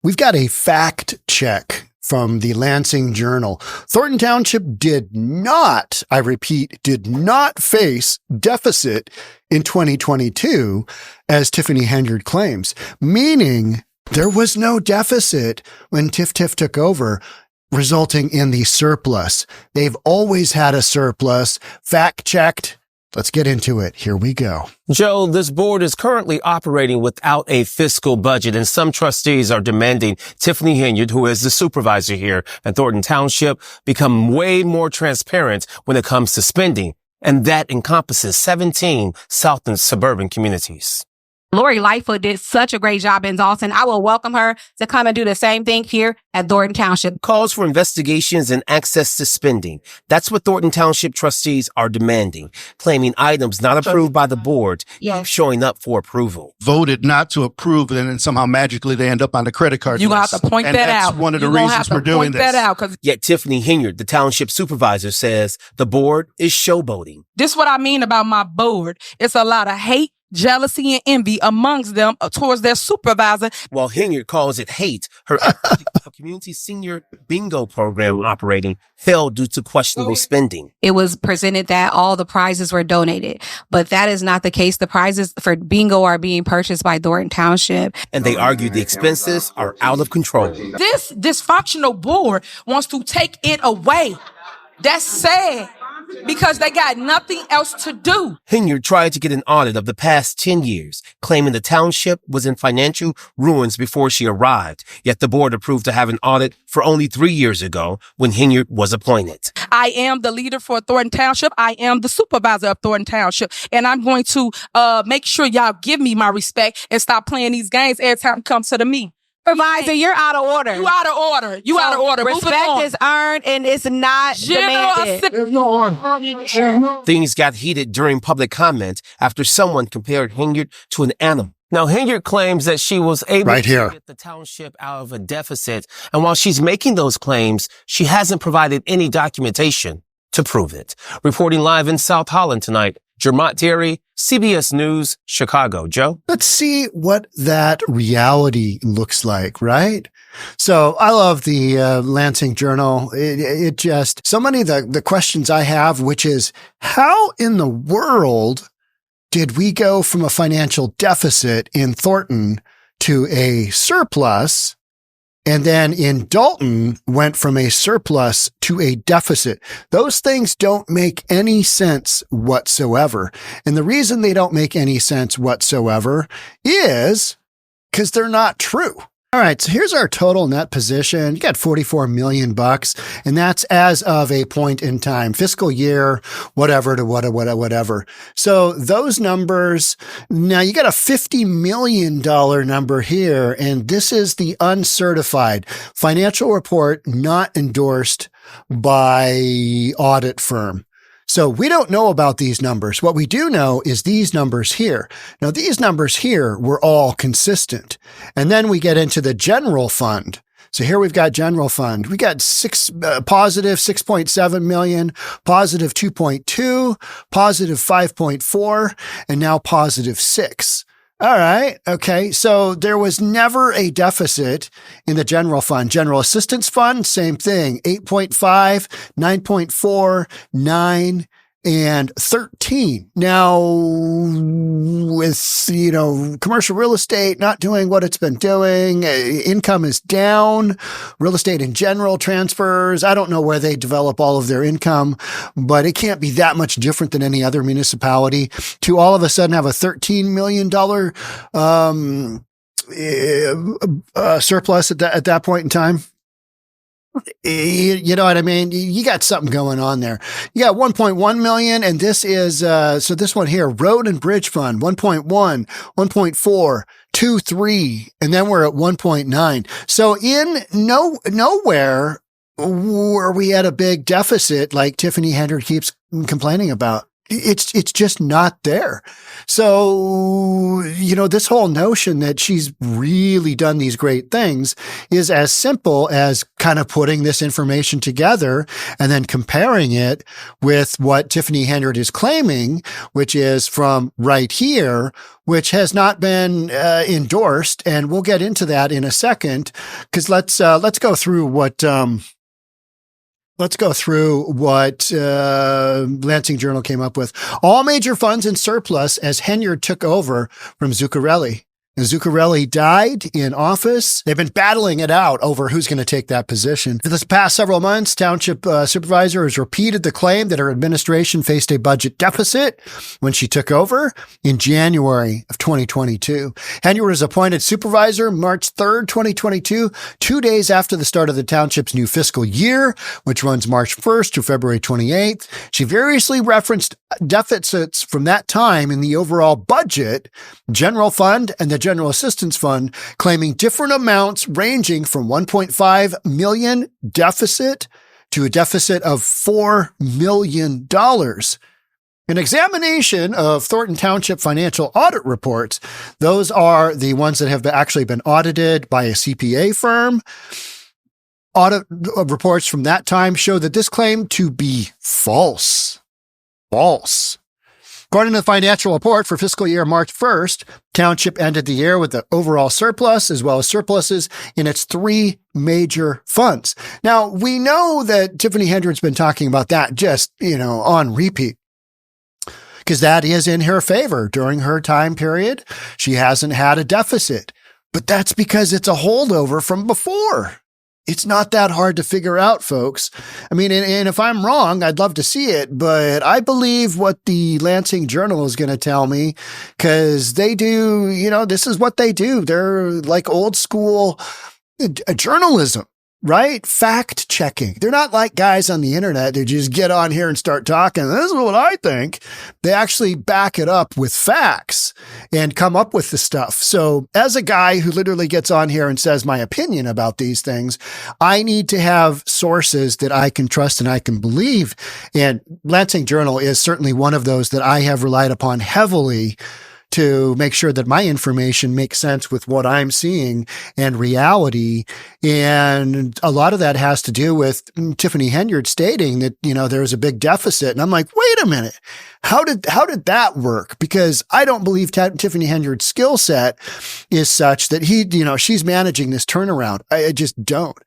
We've got a fact check from the Lansing Journal. Thornton Township did not, I repeat, did not face deficit in 2022, as Tiffany Henyard claims, meaning there was no deficit when Tiff took over, resulting in the surplus. They've always had a surplus. Fact checked. Let's get into it. Here we go. Joe, this board is currently operating without a fiscal budget, and some trustees are demanding Tiffany Henyard, who is the supervisor here at Thornton Township, become way more transparent when it comes to spending. And that encompasses 17 South and suburban communities. Lori Lightfoot did such a great job in Dalton. I will welcome her to come and do the same thing here at Thornton Township. Calls for investigations and access to spending. That's what Thornton Township trustees are demanding, claiming items not approved by the board keep showing up for approval. Voted not to approve, and then somehow magically they end up on the credit card list. You're going to have to point that out. That's one of the reasons we're doing this. Yet Tiffany Henyard, the township supervisor, says the board is showboating. This is what I mean about my board. It's a lot of hate, jealousy, and envy amongst them towards their supervisor. While Henyard calls it hate, her community senior bingo program operating failed due to questionable spending. It was presented that all the prizes were donated, but that is not the case. The prizes for bingo are being purchased by Thornton Township. And they argue the expenses are out of control. This dysfunctional board wants to take it away. That's sad, because they got nothing else to do. Henyard tried to get an audit of the past 10 years, claiming the township was in financial ruins before she arrived. Yet the board approved to have an audit for only 3 years ago when Henyard was appointed. I am the leader for Thornton Township. I am the supervisor of Thornton Township. And I'm going to make sure y'all give me my respect and stop playing these games every time it comes to me. Supervisor, you're out of order. You out of order. You out of order. Respect is earned and it's not demanded. Things got heated during public comment after someone compared Henyard to an animal. Now, Henyard claims that she was able to get the township out of a deficit. And while she's making those claims, she hasn't provided any documentation to prove it. Reporting live in South Holland tonight, Jermont Terry, CBS News, Chicago. Joe? Let's see what that reality looks like, right? So I love the Lansing Journal. It just, so many of the questions I have, which is, how in the world did we go from a financial deficit in Thornton to a surplus? And then in Dalton went from a surplus to a deficit. Those things don't make any sense whatsoever. And the reason they don't make any sense whatsoever is because they're not true. All right, so here's our total net position. You got $44 million, and that's as of a point in time, fiscal year, whatever to whatever. So those numbers, now you got a $50 million number here, and this is the uncertified financial report not endorsed by audit firm. So we don't know about these numbers. What we do know is these numbers here. Now, these numbers here were all consistent. And then we get into the general fund. So here we've got general fund. We got positive 6.7 million, positive 2.2, positive 5.4, and now positive 6. All right. Okay. So there was never a deficit in the general fund. General assistance fund, same thing. 8.5, 9.4, 9, and 13. Now, with, commercial real estate not doing what it's been doing, income is down, real estate in general transfers. I don't know where they develop all of their income, but it can't be that much different than any other municipality to all of a sudden have a $13 million, surplus at that point in time. You know what I mean? You got something going on there. You got 1.1 million, and this is, so this one here, road and bridge fund, 1.1, 1.4, 2, 3, and then we're at 1.9. So in nowhere were we at a big deficit like Tiffany Henyard keeps complaining about. it's just not there. So, this whole notion that she's really done these great things is as simple as kind of putting this information together and then comparing it with what Tiffany Henyard is claiming, which is from right here, which has not been endorsed. And we'll get into that in a second, because let's go through what Lansing Journal came up with. All major funds in surplus as Henyard took over from Zuccarelli. And Zuccarelli died in office. They've been battling it out over who's going to take that position. For this past several months, Township Supervisor has repeated the claim that her administration faced a budget deficit when she took over in January of 2022. Henyard was appointed Supervisor March 3rd, 2022, 2 days after the start of the Township's new fiscal year, which runs March 1st to February 28th. She variously referenced deficits from that time in the overall budget, general fund, and the General Assistance Fund, claiming different amounts ranging from $1.5 million deficit to a deficit of $4 million. An examination of Thornton Township financial audit reports, those are the ones that have actually been audited by a CPA firm. Audit reports from that time show that this claim to be false. According to the financial report for fiscal year March 1st, Township ended the year with the overall surplus as well as surpluses in its three major funds. Now, we know that Tiffany Henyard's been talking about that just, on repeat, because that is in her favor. During her time period, she hasn't had a deficit, but that's because it's a holdover from before. It's not that hard to figure out, folks. I mean, and if I'm wrong, I'd love to see it, but I believe what the Lansing Journal is going to tell me, because they do, this is what they do. They're like old school journalism, right? Fact checking. They're not like guys on the internet who just get on here and start talking. This is what I think. They actually back it up with facts and come up with the stuff. So as a guy who literally gets on here and says my opinion about these things, I need to have sources that I can trust and I can believe. And Lansing Journal is certainly one of those that I have relied upon heavily to make sure that my information makes sense with what I'm seeing and reality. And a lot of that has to do with Tiffany Henyard stating that, there's a big deficit. And I'm like, wait a minute. How did that work? Because I don't believe Tiffany Henyard's skill set is such that she's managing this turnaround. I just don't.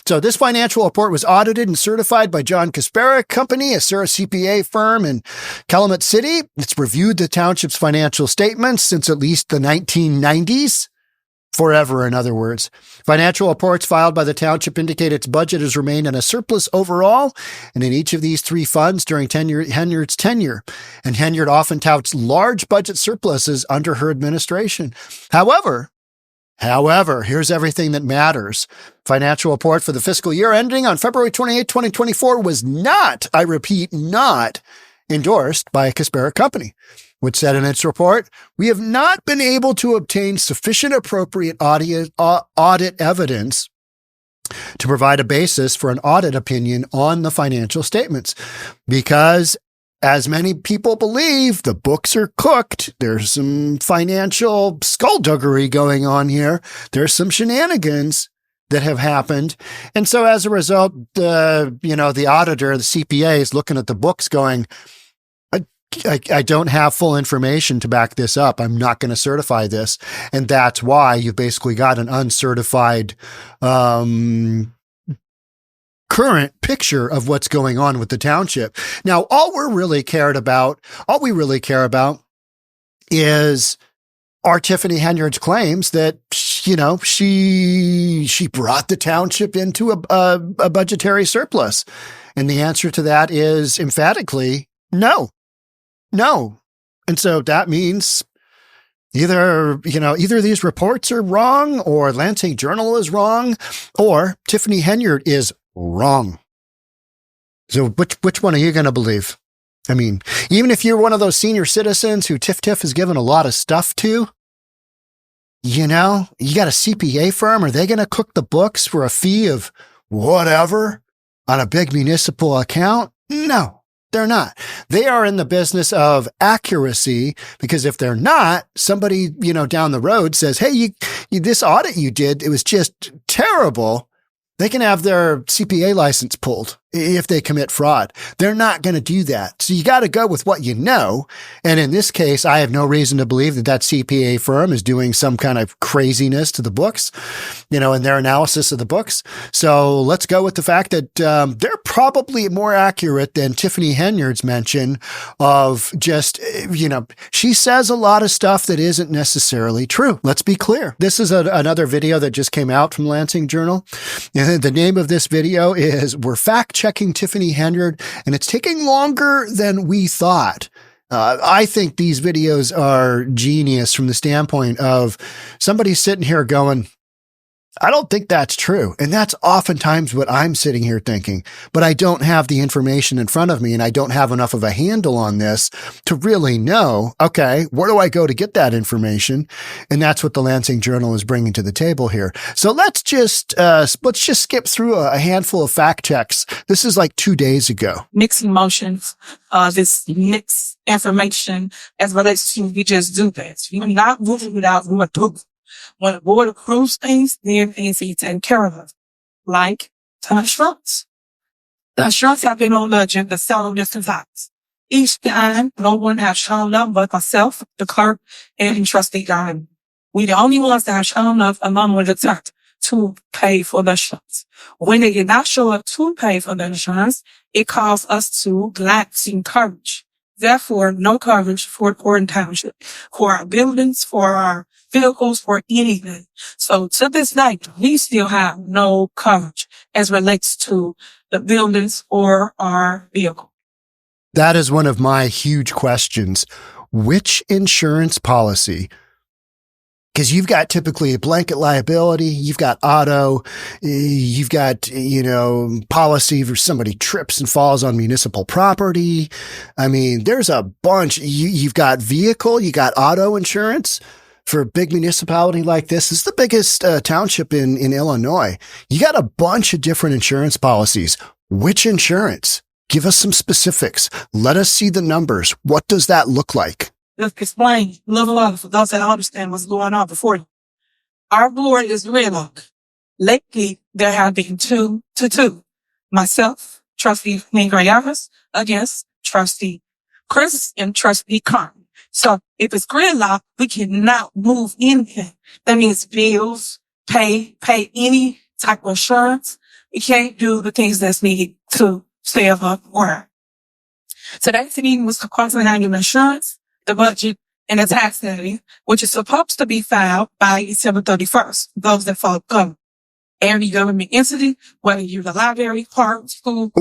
So this financial report was audited and certified by John Kasparek Company, a CPA firm in Calumet City. It's reviewed the township's financial statements since at least the 1990s. Forever, in other words. Financial reports filed by the township indicate its budget has remained in a surplus overall, and in each of these three funds during Henyard's tenure. And Henyard often touts large budget surpluses under her administration. However, here's everything that matters. Financial report for the fiscal year ending on February 28, 2024 was not, I repeat, not endorsed by a Kasparek Company, which said in its report, we have not been able to obtain sufficient appropriate audit evidence to provide a basis for an audit opinion on the financial statements because, as many people believe, the books are cooked. There's some financial skullduggery going on here. There's some shenanigans that have happened. And so as a result, the auditor, the CPA is looking at the books going, I don't have full information to back this up. I'm not going to certify this. And that's why you've basically got an uncertified current picture of what's going on with the township. Now, all we really care about is are Tiffany Henyard's claims that, she brought the township into a budgetary surplus. And the answer to that is emphatically no. And so that means either these reports are wrong or Lansing Journal is wrong or Tiffany Henyard is wrong. So which one are you going to believe? I mean, even if you're one of those senior citizens who Tiff has given a lot of stuff to, you got a CPA firm. Are they going to cook the books for a fee of whatever on a big municipal account? No. They're not. They are in the business of accuracy, because if they're not, somebody, down the road says, hey, this audit you did, it was just terrible. They can have their CPA license pulled if they commit fraud. They're not going to do that. So you got to go with what you know. And in this case, I have no reason to believe that CPA firm is doing some kind of craziness to the books, in their analysis of the books. So let's go with the fact that they're probably more accurate than Tiffany Henyard's mention of just, she says a lot of stuff that isn't necessarily true. Let's be clear. This is another video that just came out from Lansing Journal. The name of this video is "We're Fact-Checking Tiffany Henyard, and it's taking longer than we thought." I think these videos are genius from the standpoint of somebody sitting here going, I don't think that's true. And that's oftentimes what I'm sitting here thinking, but I don't have the information in front of me, and I don't have enough of a handle on this to really know, okay, where do I go to get that information? And that's what the Lansing Journal is bringing to the table here. So let's just skip through a handful of fact checks. This is like 2 days ago. Mixed emotions, this mixed information as relates to we just do this. You're not moving without proof. When the board approves things, then things get taken care of. Like the insurance. The insurance have been on the agenda several different times. Each time, no one has shown up but myself, the clerk, and the trustee guy. We the only ones that have shown up along with the clerk to pay for the insurance. When they did not show up to pay for the insurance, it caused us to lack coverage. Therefore, no coverage for Thornton Township, for our buildings, for our vehicles, for anything. So to this night, we still have no coverage as relates to the buildings or our vehicle. That is one of my huge questions. Which insurance policy? Because you've got typically a blanket liability, you've got auto, you've got, policy for somebody trips and falls on municipal property. I mean, there's a bunch. You've got vehicle, you got auto insurance for a big municipality like this. This is the biggest township in Illinois. You got a bunch of different insurance policies. Which insurance? Give us some specifics. Let us see the numbers. What does that look like? Let's explain a little more for those that understand what's going on before you. Our board is gridlock. Lately, there have been 2-2. Myself, Trustee Henyard, against Trustee Chris and Trustee Carmen. So if it's gridlock, we cannot move anything. That means bills, pay any type of insurance. We can't do the things that's needed to stay above board. Today's meeting was concerning insurance, the budget, and the tax levy, which is supposed to be filed by December 31st. Those that follow government. Every government entity, whether you're the library, park, school,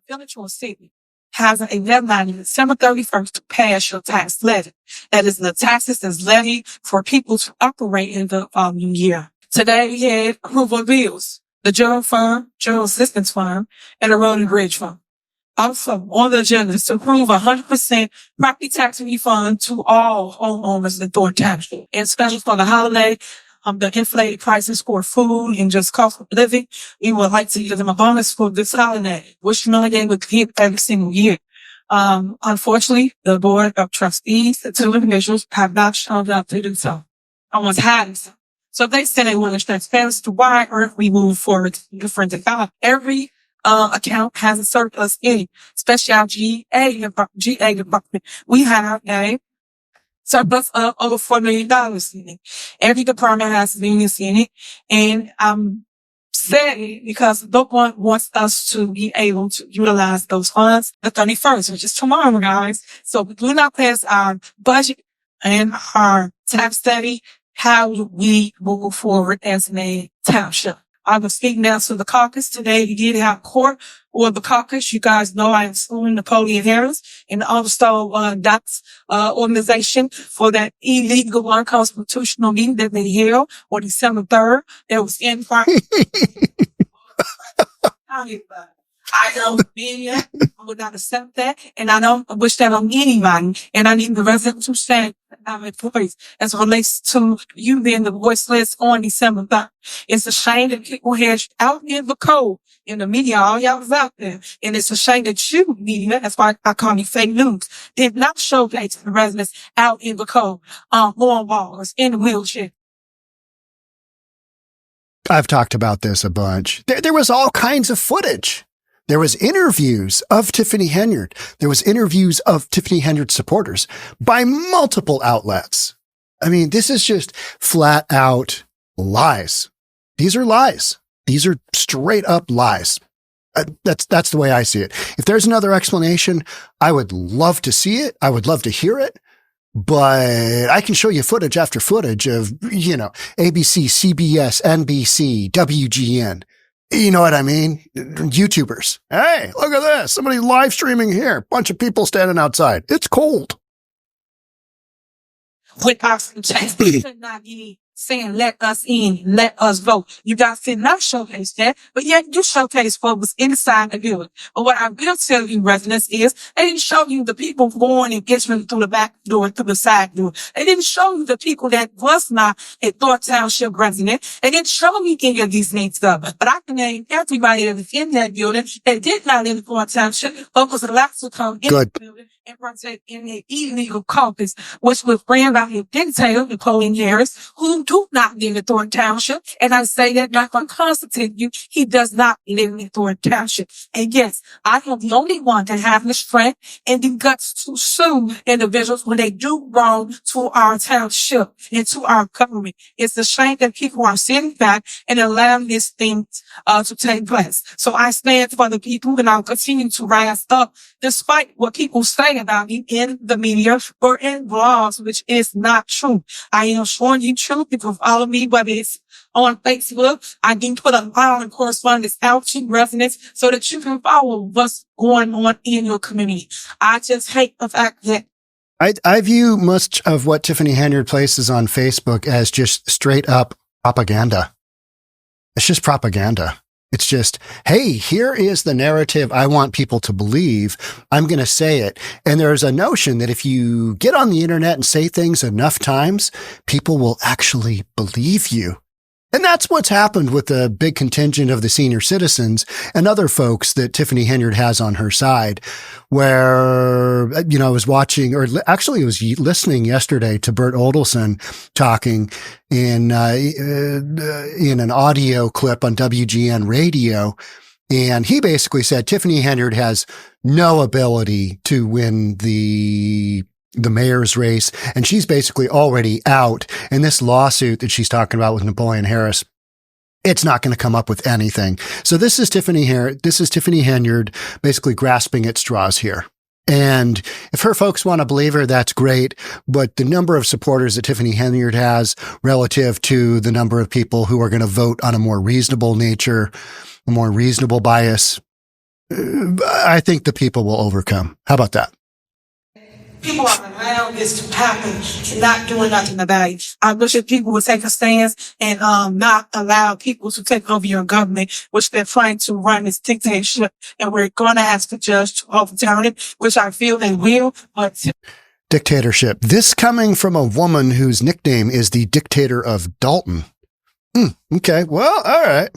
village, or city, has a deadline of December 31st to pass your tax levy. That is the taxes that's levied for people to operate in the following year. Today we had approval of bills, the general fund, general assistance fund, and the road and bridge fund. Also on the agenda is to approve 100% property tax refund to all homeowners in Thornton Township. And especially for the holiday, the inflated prices for food and just cost of living, we would like to give them a bonus for this holiday, which normally they would get every single year. Unfortunately, the board of trustees, the two individuals, have not shown up to do so. Almost had so. So they said they want to transparency to why aren't we moving forward to different account. Every account has a surplus in it, especially our GA department. We have a surplus of over $4 million in it. Every department has millions in it. And I'm sad because no one wants us to be able to utilize those funds the 31st, which is tomorrow, guys. So we do not pass our budget and our tax study. How do we move forward as a township? I was speaking now to the caucus today. We did have court or the caucus. You guys know I am suing Napoleon Harris and also Doc's organization for that illegal, unconstitutional meeting that they held on December 3rd. There was inquiry. I don't media. I would not accept that. And I don't wish that on anybody. And I need the residents to stand our employees as it relates to you being the voiceless on December 3rd. It's a shame that people had out in the cold in the media, all y'all was out there. And it's a shame that you, media, that's why I call you fake news, did not showcase the residents out in the cold, on walls, in the wheelchair. I've talked about this a bunch. There was all kinds of footage. There was interviews of Tiffany Henyard. There was interviews of Tiffany Henyard supporters by multiple outlets. I mean, this is just flat out lies. These are lies. These are straight up lies. That's the way I see it. If there's another explanation, I would love to see it. I would love to hear it. But I can show you footage after footage of, ABC, CBS, NBC, WGN. You know what I mean? YouTubers. Hey, look at this. Somebody live streaming here. Bunch of people standing outside. It's cold. With our checks, they should not be saying, let us in, let us vote. You guys did not showcase that, but yet you showcase what was inside the building. But what I will tell you, residents, is they didn't show you the people born and entering through the back door, through the side door. They didn't show you the people that was not a Thornton Township resident. They didn't show me any of these names stuff. But I can name everybody that was in that building that did not live in Thornton Township, but was allowed to come in the building and partake in an illegal caucus, which was ran by a dictator, Napoleon Harris, who do not live in Thornton Township. And I say that not for constitute you, he does not live in Thornton Township. And yes, I am the only one that have the strength and the guts to sue individuals when they do wrong to our township and to our government. It's a shame that people are sitting back and allowing this thing to take place. So I stand for the people, and I'll continue to rise up despite what people say about me in the media or in blogs, which is not true. I am showing you truth. You can follow me, whether it's on Facebook. I do put a lot of correspondence out to residents so that you can follow what's going on in your community. I just hate the fact that I view much of what Tiffany Henyard places on Facebook as just straight up propaganda. It's just propaganda. It's just, hey, here is the narrative I want people to believe. I'm going to say it. And there's a notion that if you get on the internet and say things enough times, people will actually believe you. And that's what's happened with the big contingent of the senior citizens and other folks that Tiffany Henyard has on her side, where, I was watching, or actually I was listening yesterday to Bert Oldelson talking in an audio clip on WGN radio. And he basically said Tiffany Henyard has no ability to win the mayor's race, and she's basically already out. And this lawsuit that she's talking about with Napoleon Harris, it's not going to come up with anything. So this is Tiffany Henyard basically grasping at straws here. And if her folks want to believe her, that's great. But the number of supporters that Tiffany Henyard has relative to the number of people who are going to vote on a more reasonable nature, a more reasonable bias, I think the people will overcome. How about that? people are allowing this to happen and not doing nothing about it. I wish that people would take a stance and not allow people to take over your government, which they're trying to run this dictatorship, and we're going to ask the judge to overturn it, which I feel they will. But dictatorship. This coming from a woman whose nickname is the Dictator of Dalton. Okay, well, all right.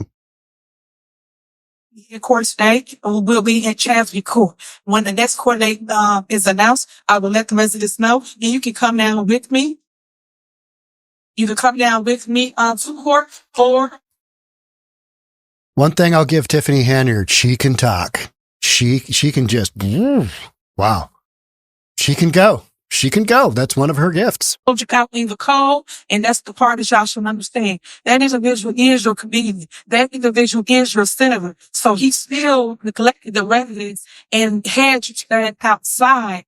In court today, will be in Chancery Court. When the next court date is announced, I will let the residents know, and you can come down with me. You can come down with me to court, or one thing I'll give Tiffany Henyard, she can talk. She can just wow. She can go. She can go. That's one of her gifts. You got in the call, and that's the part that y'all should understand. That individual is your comedian. That individual is your senator. So he still neglected the residents and had you stand outside,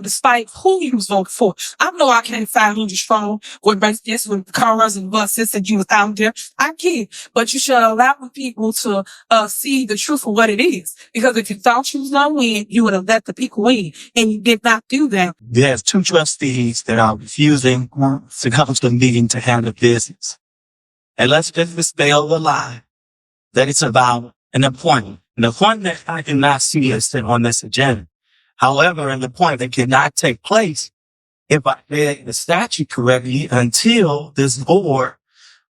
despite who you was voting for. I know I can't 500 strong with residents, with cars and buses that you was out there. I can, but you should allow people to see the truth of what it is. Because if you thought you was gonna win, you would have let the people win, and you did not do that. There's 2 trustees that are refusing to come to the meeting to handle business. And let's just dispel the lie that it's about an appointment. And the appointment I do not see listed on this agenda. However, an appointment cannot take place if I read the statute correctly until this board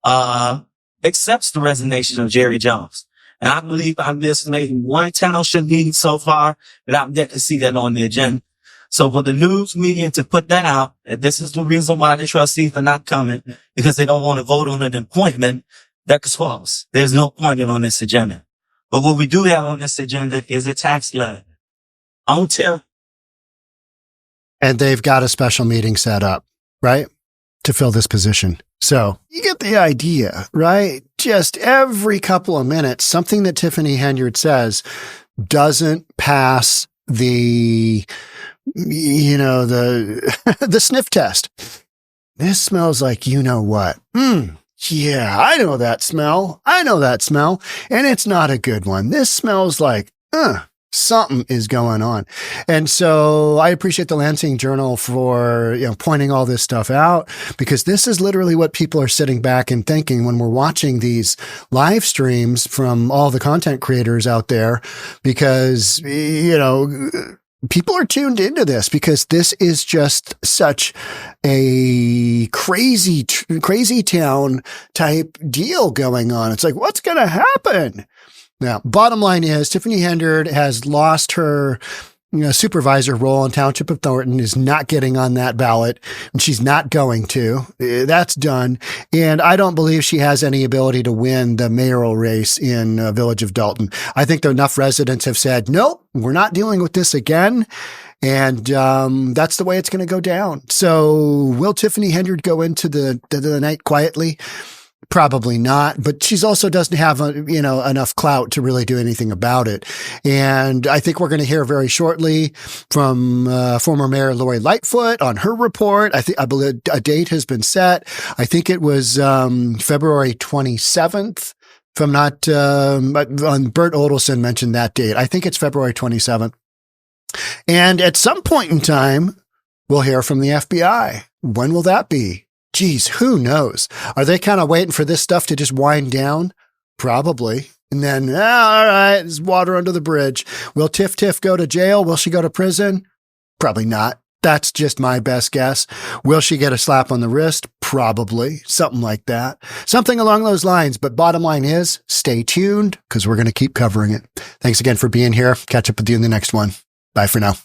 accepts the resignation of Jerry Jones. And I believe I missed maybe one township meeting so far, but I've yet to see that on the agenda. So for the news media to put that out, and this is the reason why the trustees are not coming, because they don't want to vote on an appointment, that's false. There's no appointment on this agenda. But what we do have on this agenda is a tax levy. On tell. And they've got a special meeting set up, right, to fill this position. So you get the idea, right? Just every couple of minutes, something that Tiffany Henyard says doesn't pass the, the sniff test. This smells like you know what. Yeah, I know that smell. And it's not a good one. This smells like, something is going on. And so I appreciate the Lansing Journal for, pointing all this stuff out, because this is literally what people are sitting back and thinking when we're watching these live streams from all the content creators out there, because, people are tuned into this because this is just such a crazy town type deal going on. It's like, what's going to happen? Now, bottom line is Tiffany Henyard has lost her supervisor role in Township of Thornton, is not getting on that ballot, and she's not going to. That's done. And I don't believe she has any ability to win the mayoral race in Village of Dalton. I think enough residents have said, nope, we're not dealing with this again. And that's the way it's going to go down. So will Tiffany Henyard go into the night quietly? Probably not, but she's also doesn't have enough clout to really do anything about it. And I think we're going to hear very shortly from former Mayor Lori Lightfoot on her report. I believe a date has been set. I think it was February 27th. If I'm not, Bert Odelson mentioned that date. I think it's February 27th. And at some point in time, we'll hear from the FBI. When will that be? Geez, who knows? Are they kind of waiting for this stuff to just wind down? Probably. And then, all right, there's water under the bridge. Will Tiff go to jail? Will she go to prison? Probably not. That's just my best guess. Will she get a slap on the wrist? Probably. Something like that. Something along those lines. But bottom line is, stay tuned because we're going to keep covering it. Thanks again for being here. Catch up with you in the next one. Bye for now.